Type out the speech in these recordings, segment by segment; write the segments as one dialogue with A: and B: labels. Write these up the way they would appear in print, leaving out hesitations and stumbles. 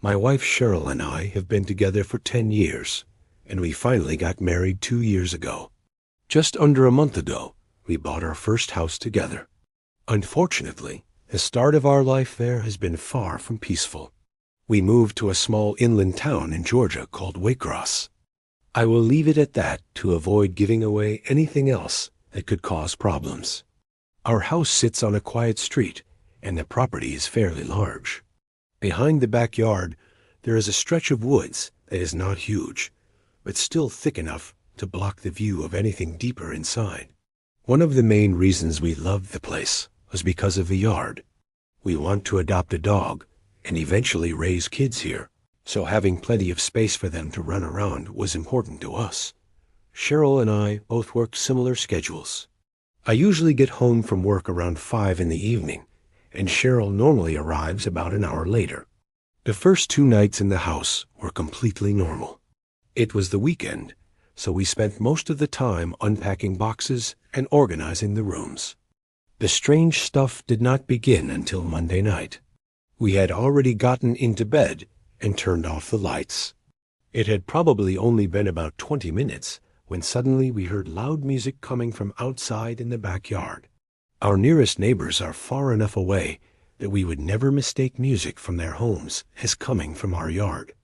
A: My wife Cheryl and I have been together for 10 years, and we finally got married 2 years ago. Just under a month ago, we bought our first house together. Unfortunately, the start of our life there has been far from peaceful. We moved to a small inland town in Georgia called Waycross. I will leave it at that to avoid giving away anything else that could cause problems. Our house sits on a quiet street, and the property is fairly large. Behind the backyard, there is a stretch of woods that is not huge, but still thick enough to block the view of anything deeper inside. One of the main reasons we loved the place was because of the yard. We want to adopt a dog and eventually raise kids here, so having plenty of space for them to run around was important to us. Cheryl and I both work similar schedules. I usually get home from work around 5 in the evening, and Cheryl normally arrives about an hour later. The first 2 nights in the house were completely normal. It was the weekend, so we spent most of the time unpacking boxes and organizing the rooms. The strange stuff did not begin until Monday night. We had already gotten into bed and turned off the lights. It had probably only been about 20 minutes when suddenly we heard loud music coming from outside in the backyard. Our nearest neighbors are far enough away that we would never mistake music from their homes as coming from our yard.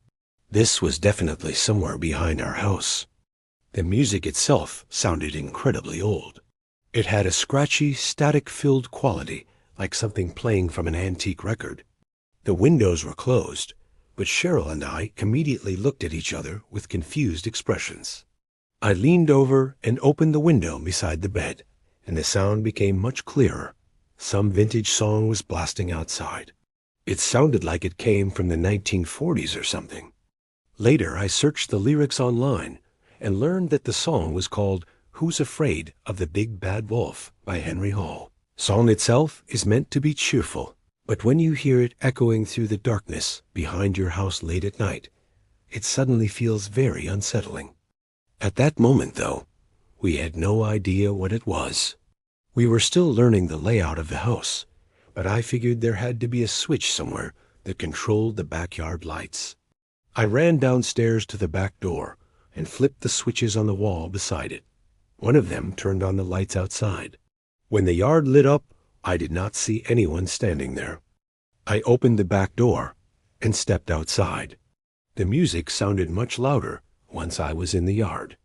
A: This was definitely somewhere behind our house. The music itself sounded incredibly old. It had a scratchy, static-filled quality, like something playing from an antique record. The windows were closed, but Cheryl and I immediately looked at each other with confused expressions. I leaned over and opened the window beside the bed, and the sound became much clearer. Some vintage song was blasting outside. It sounded like it came from the 1940s or something. Later, I searched the lyrics online and learned that the song was called "Who's Afraid of the Big Bad Wolf" by Henry Hall. Song itself is meant to be cheerful, but when you hear it echoing through the darkness behind your house late at night, it suddenly feels very unsettling. At that moment, though, we had no idea what it was. We were still learning the layout of the house, but I figured there had to be a switch somewhere that controlled the backyard lights. I ran downstairs to the back door and flipped the switches on the wall beside it. One of them turned on the lights outside. When the yard lit up, I did not see anyone standing there. I opened the back door and stepped outside. The music sounded much louder once I was in the yard.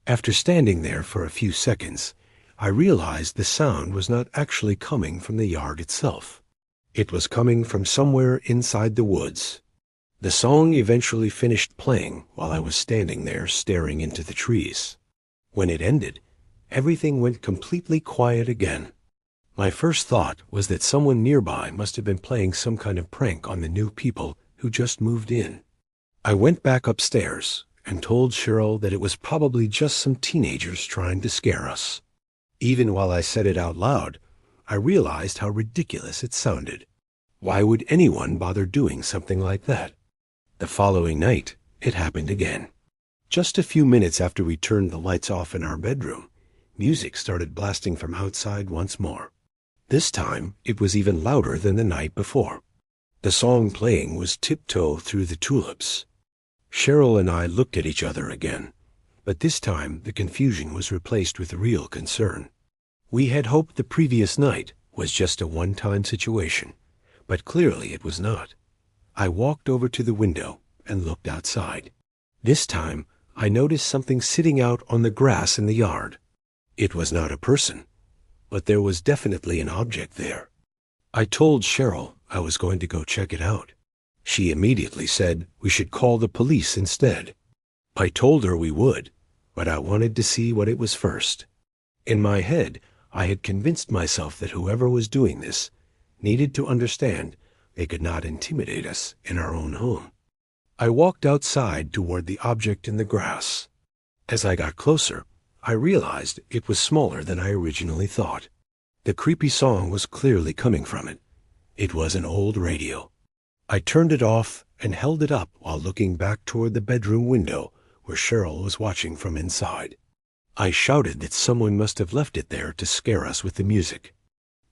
A: After standing there for a few seconds, I realized the sound was not actually coming from the yard itself. It was coming from somewhere inside the woods. The song eventually finished playing while I was standing there staring into the trees. When it ended, everything went completely quiet again. My first thought was that someone nearby must have been playing some kind of prank on the new people who just moved in. I went back upstairs and told Cheryl that it was probably just some teenagers trying to scare us. Even while I said it out loud, I realized how ridiculous it sounded. Why would anyone bother doing something like that? The following night, it happened again. Just a few minutes after we turned the lights off in our bedroom, music started blasting from outside once more. This time, it was even louder than the night before. The song playing was "Tiptoe Through the Tulips." Cheryl and I looked at each other again, but this time the confusion was replaced with real concern. We had hoped the previous night was just a one-time situation, but clearly it was not. I walked over to the window and looked outside. This time, I noticed something sitting out on the grass in the yard. It was not a person, but there was definitely an object there. I told Cheryl I was going to go check it out. She immediately said we should call the police instead. I told her we would, but I wanted to see what it was first. In my head, I had convinced myself that whoever was doing this needed to understand they could not intimidate us in our own home. I walked outside toward the object in the grass. As I got closer, I realized it was smaller than I originally thought. The creepy song was clearly coming from it. It was an old radio. I turned it off and held it up while looking back toward the bedroom window where Cheryl was watching from inside. I shouted that someone must have left it there to scare us with the music.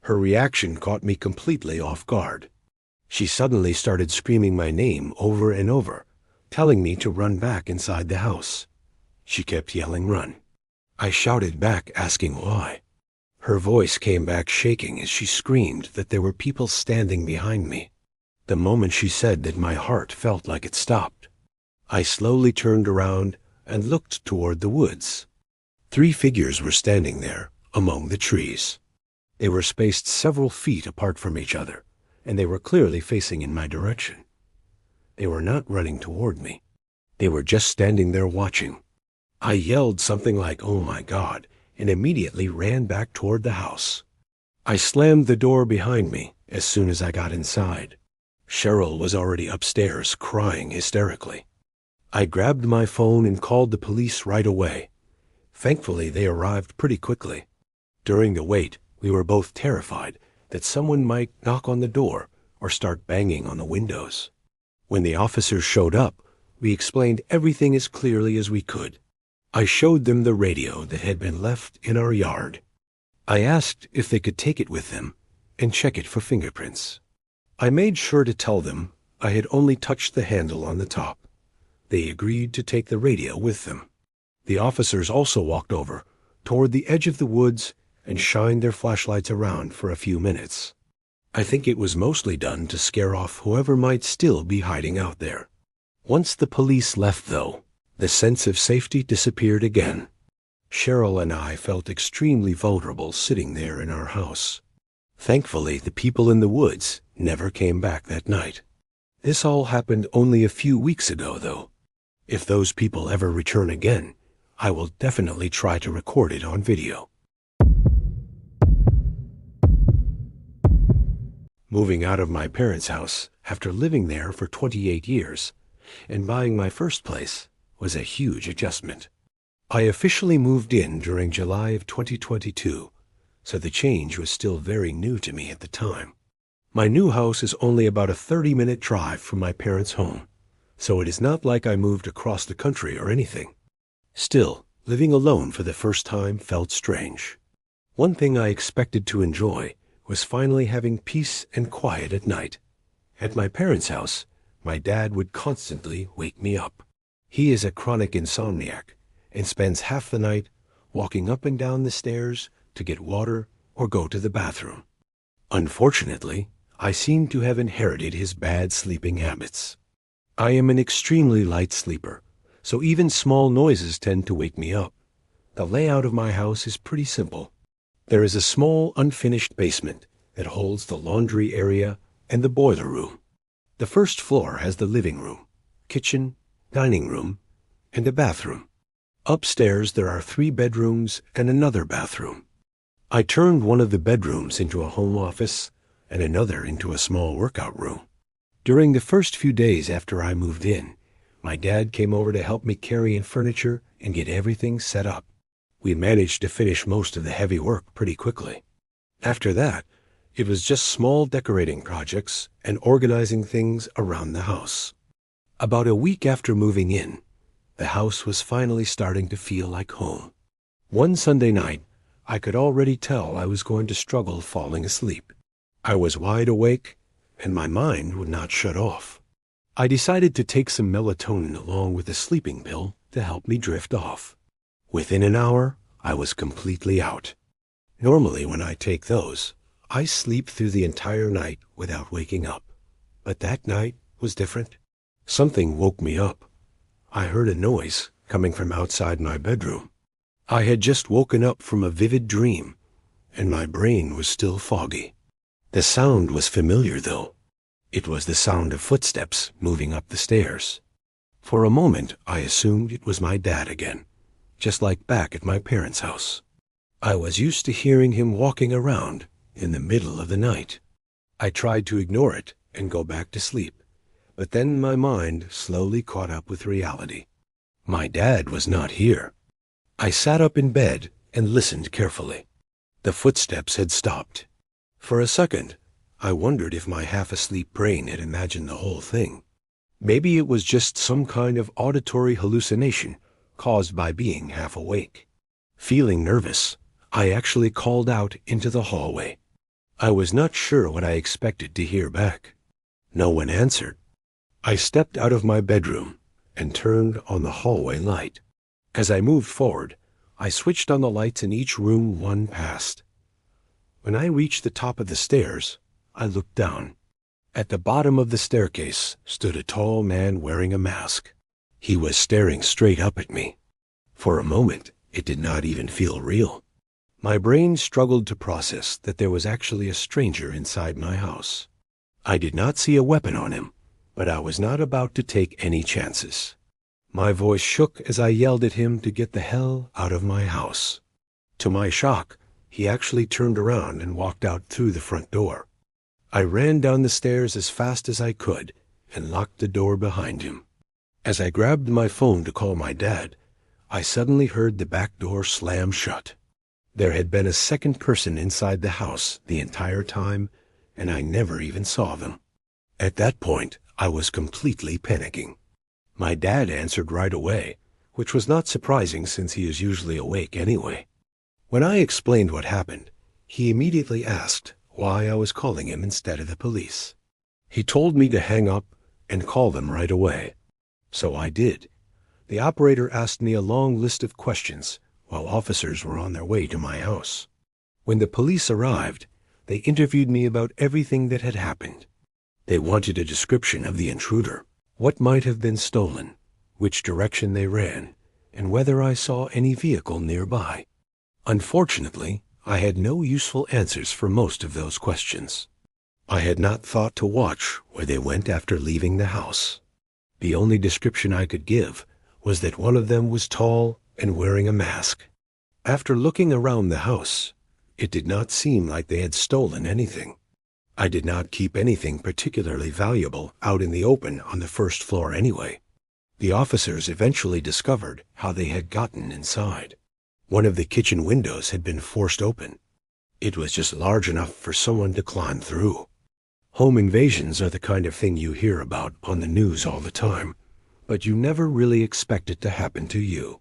A: Her reaction caught me completely off guard. She suddenly started screaming my name over and over, telling me to run back inside the house. She kept yelling, "Run." I shouted back, asking why. Her voice came back shaking as she screamed that there were people standing behind me. The moment she said that, my heart felt like it stopped. I slowly turned around and looked toward the woods. 3 figures were standing there among the trees. They were spaced several feet apart from each other, and they were clearly facing in my direction. They were not running toward me. They were just standing there watching. I yelled something like, "Oh my God," and immediately ran back toward the house. I slammed the door behind me as soon as I got inside. Cheryl was already upstairs crying hysterically. I grabbed my phone and called the police right away. Thankfully, they arrived pretty quickly. During the wait, we were both terrified that someone might knock on the door or start banging on the windows. When the officers showed up, we explained everything as clearly as we could. I showed them the radio that had been left in our yard. I asked if they could take it with them and check it for fingerprints. I made sure to tell them I had only touched the handle on the top. They agreed to take the radio with them. The officers also walked over toward the edge of the woods and shined their flashlights around for a few minutes. I think it was mostly done to scare off whoever might still be hiding out there. Once the police left, though, the sense of safety disappeared again. Cheryl and I felt extremely vulnerable sitting there in our house. Thankfully, the people in the woods never came back that night. This all happened only a few weeks ago, though. If those people ever return again, I will definitely try to record it on video. Moving out of my parents' house after living there for 28 years and buying my first place was a huge adjustment. I officially moved in during July of 2022, so the change was still very new to me at the time. My new house is only about a 30-minute drive from my parents' home, so it is not like I moved across the country or anything. Still, living alone for the first time felt strange. One thing I expected to enjoy was finally having peace and quiet at night. At my parents' house, my dad would constantly wake me up. He is a chronic insomniac and spends half the night walking up and down the stairs to get water or go to the bathroom. Unfortunately, I seem to have inherited his bad sleeping habits. I am an extremely light sleeper, so even small noises tend to wake me up. The layout of my house is pretty simple. There is a small unfinished basement that holds the laundry area and the boiler room. The first floor has the living room, kitchen, dining room, and a bathroom. Upstairs there are 3 bedrooms and another bathroom. I turned one of the bedrooms into a home office and another into a small workout room. During the first few days after I moved in, my dad came over to help me carry in furniture and get everything set up. We managed to finish most of the heavy work pretty quickly. After that, it was just small decorating projects and organizing things around the house. About a week after moving in, the house was finally starting to feel like home. One Sunday night, I could already tell I was going to struggle falling asleep. I was wide awake, and my mind would not shut off. I decided to take some melatonin along with a sleeping pill to help me drift off. Within an hour, I was completely out. Normally, when I take those, I sleep through the entire night without waking up. But that night was different. Something woke me up. I heard a noise coming from outside my bedroom. I had just woken up from a vivid dream, and my brain was still foggy. The sound was familiar, though. It was the sound of footsteps moving up the stairs. For a moment, I assumed it was my dad again, just like back at my parents' house. I was used to hearing him walking around in the middle of the night. I tried to ignore it and go back to sleep, but then my mind slowly caught up with reality. My dad was not here. I sat up in bed and listened carefully. The footsteps had stopped. For a second, I wondered if my half-asleep brain had imagined the whole thing. Maybe it was just some kind of auditory hallucination caused by being half awake. Feeling nervous, I actually called out into the hallway. I was not sure what I expected to hear back. No one answered. I stepped out of my bedroom and turned on the hallway light. As I moved forward, I switched on the lights in each room one past. When I reached the top of the stairs, I looked down. At the bottom of the staircase stood a tall man wearing a mask. He was staring straight up at me. For a moment, it did not even feel real. My brain struggled to process that there was actually a stranger inside my house. I did not see a weapon on him, but I was not about to take any chances. My voice shook as I yelled at him to get the hell out of my house. To my shock, he actually turned around and walked out through the front door. I ran down the stairs as fast as I could and locked the door behind him. As I grabbed my phone to call my dad, I suddenly heard the back door slam shut. There had been a second person inside the house the entire time, and I never even saw them. At that point, I was completely panicking. My dad answered right away, which was not surprising since he is usually awake anyway. When I explained what happened, he immediately asked why I was calling him instead of the police. He told me to hang up and call them right away. So I did. The operator asked me a long list of questions while officers were on their way to my house. When the police arrived, they interviewed me about everything that had happened. They wanted a description of the intruder, what might have been stolen, which direction they ran, and whether I saw any vehicle nearby. Unfortunately, I had no useful answers for most of those questions. I had not thought to watch where they went after leaving the house. The only description I could give was that one of them was tall and wearing a mask. After looking around the house, it did not seem like they had stolen anything. I did not keep anything particularly valuable out in the open on the first floor anyway. The officers eventually discovered how they had gotten inside. One of the kitchen windows had been forced open. It was just large enough for someone to climb through. Home invasions are the kind of thing you hear about on the news all the time, but you never really expect it to happen to you.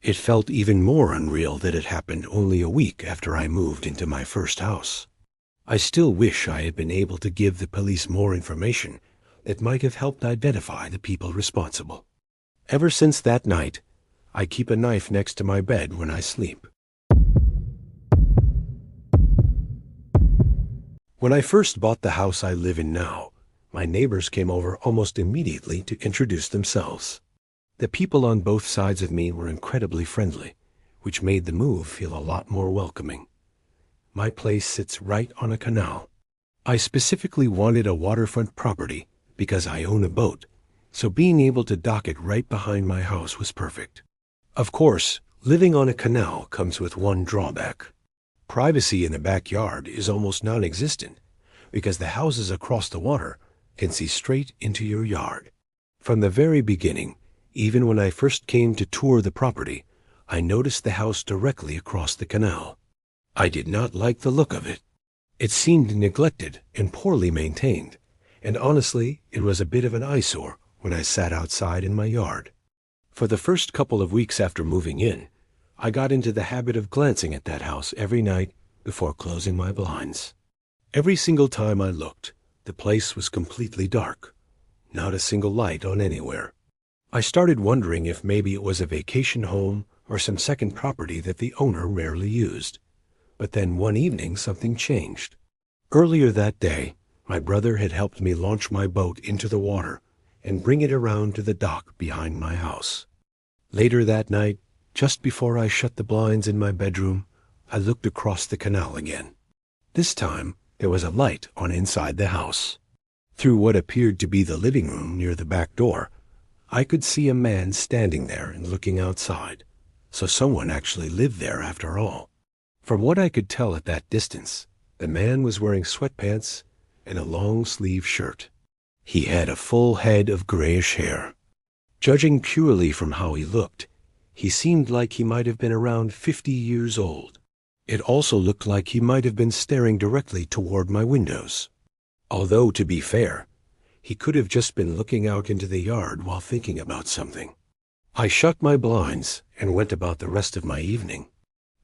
A: It felt even more unreal that it happened only a week after I moved into my first house. I still wish I had been able to give the police more information that might have helped identify the people responsible. Ever since that night, I keep a knife next to my bed when I sleep. When I first bought the house I live in now, my neighbors came over almost immediately to introduce themselves. The people on both sides of me were incredibly friendly, which made the move feel a lot more welcoming. My place sits right on a canal. I specifically wanted a waterfront property because I own a boat, so being able to dock it right behind my house was perfect. Of course, living on a canal comes with one drawback. Privacy in the backyard is almost non-existent because the houses across the water can see straight into your yard. From the very beginning, even when I first came to tour the property, I noticed the house directly across the canal. I did not like the look of it. It seemed neglected and poorly maintained, and honestly, it was a bit of an eyesore when I sat outside in my yard. For the first couple of weeks after moving in, I got into the habit of glancing at that house every night before closing my blinds. Every single time I looked, the place was completely dark. Not a single light on anywhere. I started wondering if maybe it was a vacation home or some second property that the owner rarely used. But then one evening something changed. Earlier that day, my brother had helped me launch my boat into the water and bring it around to the dock behind my house. Later that night, just before I shut the blinds in my bedroom, I looked across the canal again. This time, there was a light on inside the house. Through what appeared to be the living room near the back door, I could see a man standing there and looking outside, so someone actually lived there after all. From what I could tell at that distance, the man was wearing sweatpants and a long-sleeve shirt. He had a full head of grayish hair. Judging purely from how he looked, he seemed like he might have been around 50 years old. It also looked like he might have been staring directly toward my windows. Although, to be fair, he could have just been looking out into the yard while thinking about something. I shut my blinds and went about the rest of my evening.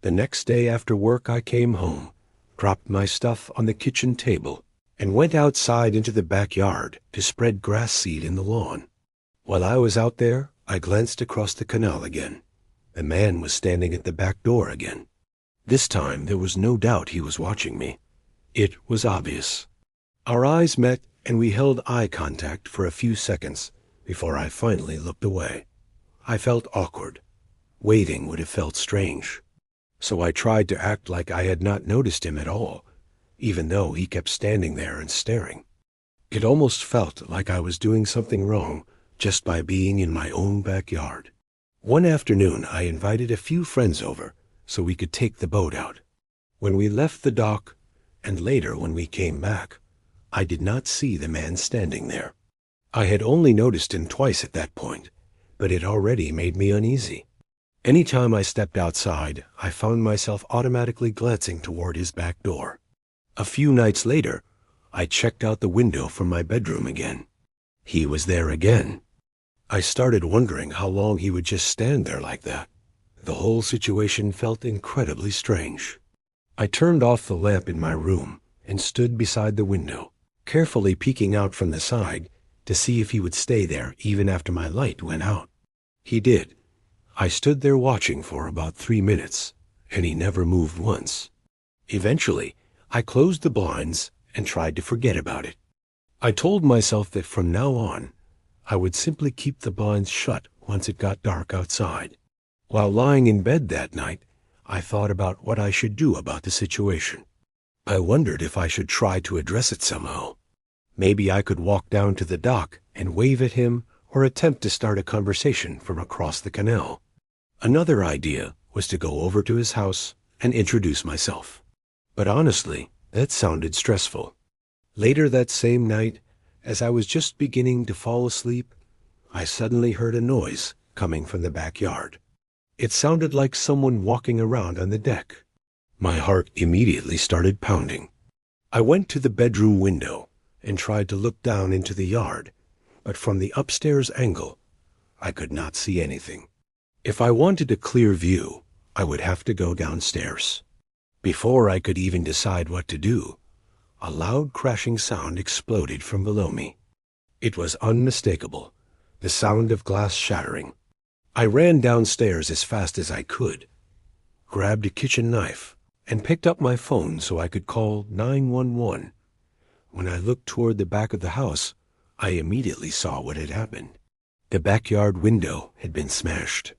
A: The next day after work I came home, dropped my stuff on the kitchen table, and went outside into the backyard to spread grass seed in the lawn. While I was out there, I glanced across the canal again. The man was standing at the back door again. This time there was no doubt he was watching me. It was obvious. Our eyes met, and we held eye contact for a few seconds before I finally looked away. I felt awkward. Waiting would have felt strange. So I tried to act like I had not noticed him at all, even though he kept standing there and staring. It almost felt like I was doing something wrong just by being in my own backyard. One afternoon, I invited a few friends over so we could take the boat out. When we left the dock, and later when we came back, I did not see the man standing there. I had only noticed him twice at that point, but it already made me uneasy. Anytime I stepped outside, I found myself automatically glancing toward his back door. A few nights later, I checked out the window from my bedroom again. He was there again. I started wondering how long he would just stand there like that. The whole situation felt incredibly strange. I turned off the lamp in my room and stood beside the window, carefully peeking out from the side to see if he would stay there even after my light went out. He did. I stood there watching for about 3 minutes, and he never moved once. Eventually, I closed the blinds and tried to forget about it. I told myself that from now on, I would simply keep the blinds shut once it got dark outside. While lying in bed that night, I thought about what I should do about the situation. I wondered if I should try to address it somehow. Maybe I could walk down to the dock and wave at him or attempt to start a conversation from across the canal. Another idea was to go over to his house and introduce myself. But honestly, that sounded stressful. Later that same night, as I was just beginning to fall asleep, I suddenly heard a noise coming from the backyard. It sounded like someone walking around on the deck. My heart immediately started pounding. I went to the bedroom window and tried to look down into the yard, but from the upstairs angle, I could not see anything. If I wanted a clear view, I would have to go downstairs. Before I could even decide what to do, a loud crashing sound exploded from below me. It was unmistakable, the sound of glass shattering. I ran downstairs as fast as I could, grabbed a kitchen knife, and picked up my phone so I could call 911. When I looked toward the back of the house, I immediately saw what had happened. The backyard window had been smashed.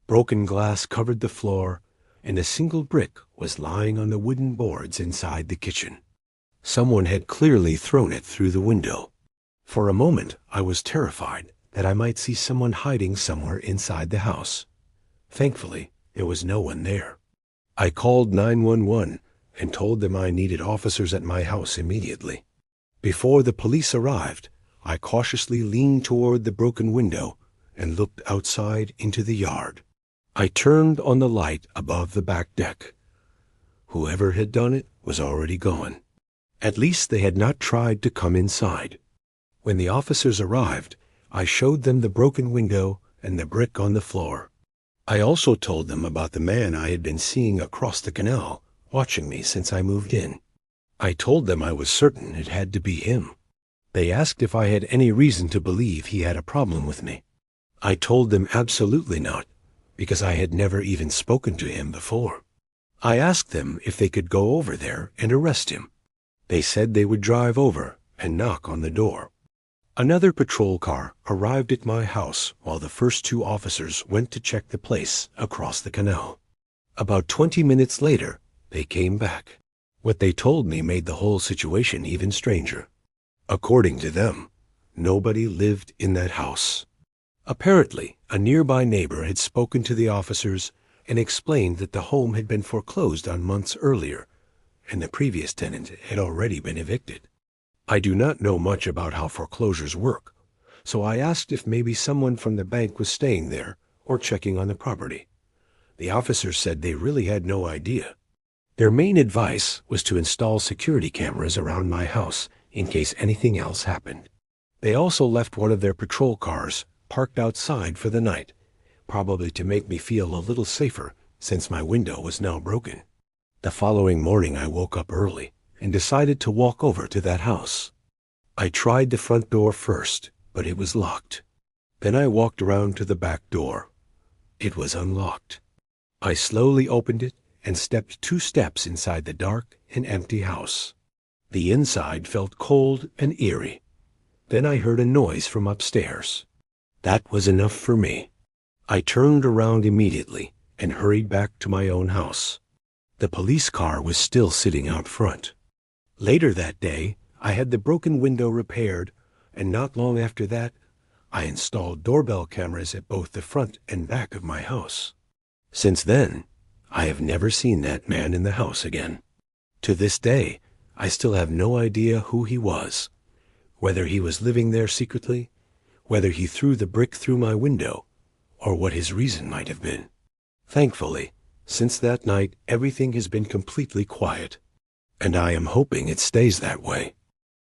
A: Broken glass covered the floor, and a single brick was lying on the wooden boards inside the kitchen. Someone had clearly thrown it through the window. For a moment, I was terrified that I might see someone hiding somewhere inside the house. Thankfully, there was no one there. I called 911 and told them I needed officers at my house immediately. Before the police arrived, I cautiously leaned toward the broken window and looked outside into the yard. I turned on the light above the back deck. Whoever had done it was already gone. At least they had not tried to come inside. When the officers arrived, I showed them the broken window and the brick on the floor. I also told them about the man I had been seeing across the canal, watching me since I moved in. I told them I was certain it had to be him. They asked if I had any reason to believe he had a problem with me. I told them absolutely not, because I had never even spoken to him before. I asked them if they could go over there and arrest him. They said they would drive over and knock on the door. Another patrol car arrived at my house while the first 2 officers went to check the place across the canal. About 20 minutes later, they came back. What they told me made the whole situation even stranger. According to them, nobody lived in that house. Apparently, a nearby neighbor had spoken to the officers and explained that the home had been foreclosed on months earlier, and the previous tenant had already been evicted. I do not know much about how foreclosures work, so I asked if maybe someone from the bank was staying there or checking on the property. The officers said they really had no idea. Their main advice was to install security cameras around my house in case anything else happened. They also left one of their patrol cars parked outside for the night, probably to make me feel a little safer since my window was now broken. The following morning I woke up early and decided to walk over to that house. I tried the front door first, but it was locked. Then I walked around to the back door. It was unlocked. I slowly opened it and stepped 2 steps inside the dark and empty house. The inside felt cold and eerie. Then I heard a noise from upstairs. That was enough for me. I turned around immediately and hurried back to my own house. The police car was still sitting out front. Later that day, I had the broken window repaired, and not long after that, I installed doorbell cameras at both the front and back of my house. Since then, I have never seen that man in the house again. To this day, I still have no idea who he was, whether he was living there secretly, whether he threw the brick through my window, or what his reason might have been. Thankfully, since that night, everything has been completely quiet, and I am hoping it stays that way.